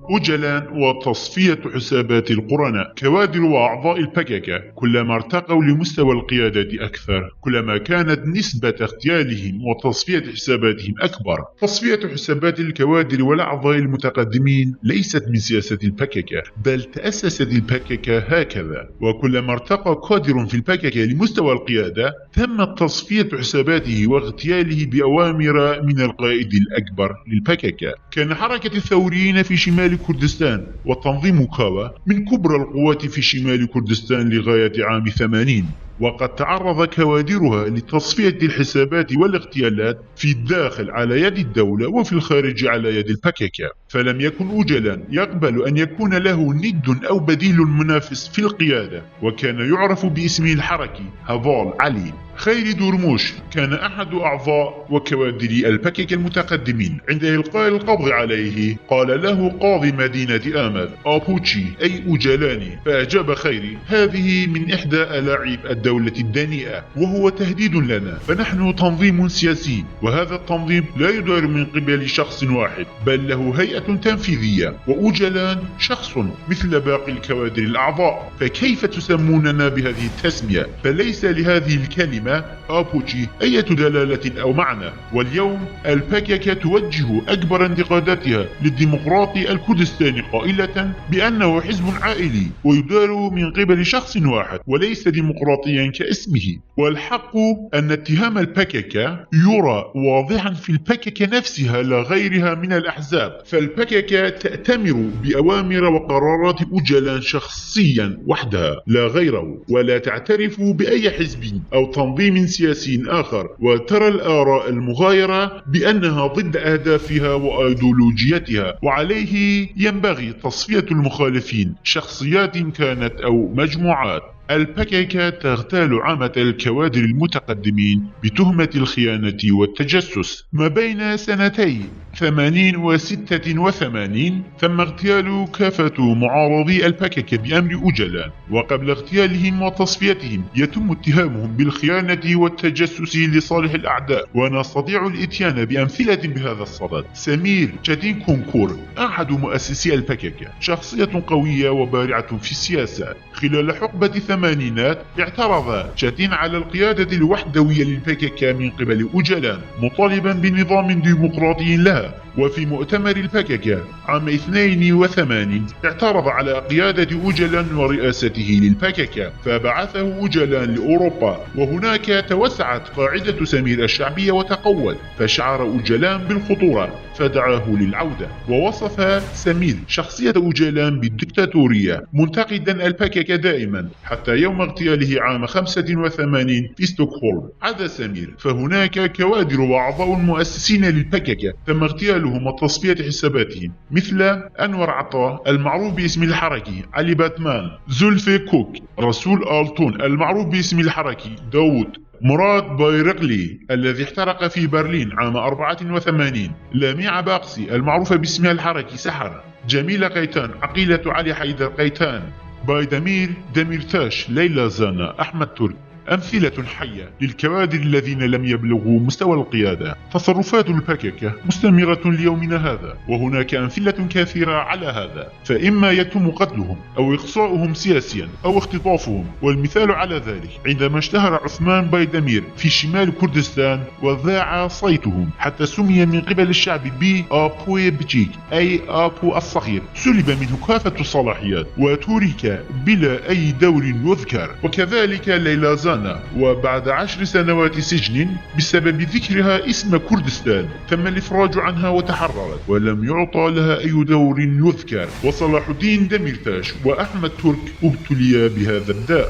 أجلا وتصفية حسابات القرناء. كوادر وأعضاء البككة كلما ارتقوا لمستوى القيادة أكثر كلما كانت نسبة اغتيالهم وتصفية حساباتهم أكبر. تصفية حسابات الكوادر والأعضاء المتقدمين ليست من سياسة البككة، بل تأسست البككة هكذا، وكلما ارتقى قادر في البككة لمستوى القيادة تمت تصفية حساباته واغتياله بأوامر من القائد الأكبر للبككة. كان حركة الثوريين في شمال كردستان وتنظيم كاوا من كبرى القوات في شمال كردستان لغاية عام 80، وقد تعرض كوادرها لتصفية الحسابات والاغتيالات في الداخل على يد الدولة وفي الخارج على يد البككة. فلم يكن أجلا يقبل أن يكون له ند أو بديل منافس في القيادة، وكان يعرف باسمه الحركي هافال علي. خيري دورموش كان أحد أعضاء وكوادر البككة المتقدمين. عند إلقاء القبض عليه قال له قاضي مدينة آمد أبوتشي أي أجلاني، فأجاب خيري هذه من إحدى ألاعيب الدولة الدنيئة وهو تهديد لنا، فنحن تنظيم سياسي وهذا التنظيم لا يدار من قبل شخص واحد بل له هيئة تنفيذية، وأجلان شخص مثل باقي الكوادر الأعضاء، فكيف تسموننا بهذه التسمية؟ فليس لهذه الكلمة أبوتشي أي دلالة أو معنى. واليوم البككة توجه أكبر انتقاداتها للديمقراطي الكردستاني قائلة بأنه حزب عائلي ويدار من قبل شخص واحد وليس ديمقراطيا كاسمه. والحق أن اتهام البككة يرى واضحا في البككة نفسها لا غيرها من الأحزاب، فالبككة تأتمر بأوامر وقرارات أجلان شخصيا وحدها لا غيره، ولا تعترف بأي حزب أو تنظيم سياسي آخر، وترى الآراء المغايرة بأنها ضد أهدافها وأيديولوجيتها، وعليه ينبغي تصفية المخالفين شخصيات كانت أو مجموعات. البككة تغتال عامة الكوادر المتقدمين بتهمة الخيانة والتجسس. ما بين سنتي 80 و 86 تم اغتيال كافة معارضي البككة بأمر أجلان، وقبل اغتيالهم وتصفيتهم يتم اتهامهم بالخيانة والتجسس لصالح الأعداء، ونستطيع الاتيان بأمثلة بهذا الصدد. سمير تشاتين كونكور أحد مؤسسي البككة، شخصية قوية وبارعة في السياسة. خلال حقبة الثمانينات اعترض تشاتين على القيادة الوحدوية للبككة من قبل أجلان مطالبا بنظام ديمقراطي لها، وفي مؤتمر البككة عام 82 اعترض على قيادة أجلان ورئاسته للبككة، فبعثه أجلان لأوروبا، وهناك توسعت قاعدة سمير الشعبية وتقوت، فشعر أجلان بالخطورة فدعاه للعودة. ووصف سمير شخصية أجلان بالدكتاتورية، منتقدا البككة دائما حتى يوم اغتياله عام 85 في ستوكهولم. عدا سمير فهناك كوادر وأعضاء مؤسسين للبككة تم اغتيالهم وتصفية حساباتهم، مثل أنور عطا المعروف باسم الحركي، علي باتمان، زلفي كوك، رسول آلتون المعروف باسم الحركي، داود، مراد بايرقلي الذي احترق في برلين عام 84، لميع باقسي المعروفة باسمها الحركي سحر، جميلة قيتان عقيلة علي حيدر قيتان، بايدمير دميرتاش، ليلى زانا، أحمد ترك. أمثلة حية للكوادر الذين لم يبلغوا مستوى القيادة. تصرفات البككة مستمرة ليومنا هذا، وهناك أمثلة كثيرة على هذا، فإما يتم قتلهم أو إقصاؤهم سياسيا أو اختطافهم، والمثال على ذلك عندما اشتهر عثمان بايدمير في شمال كردستان وذاع صيتهم حتى سمي من قبل الشعب بآبو بجيك أي آبو الصغير، سلب منه كافة الصلاحيات وترك بلا أي دور يذكر. وكذلك ليلى زانا، وبعد 10 سنوات سجن بسبب ذكرها اسم كردستان تم الإفراج عنها وتحررت ولم يعطى لها أي دور يذكر. وصلاح الدين دميرتاش وأحمد ترك ابتليا بهذا الداء.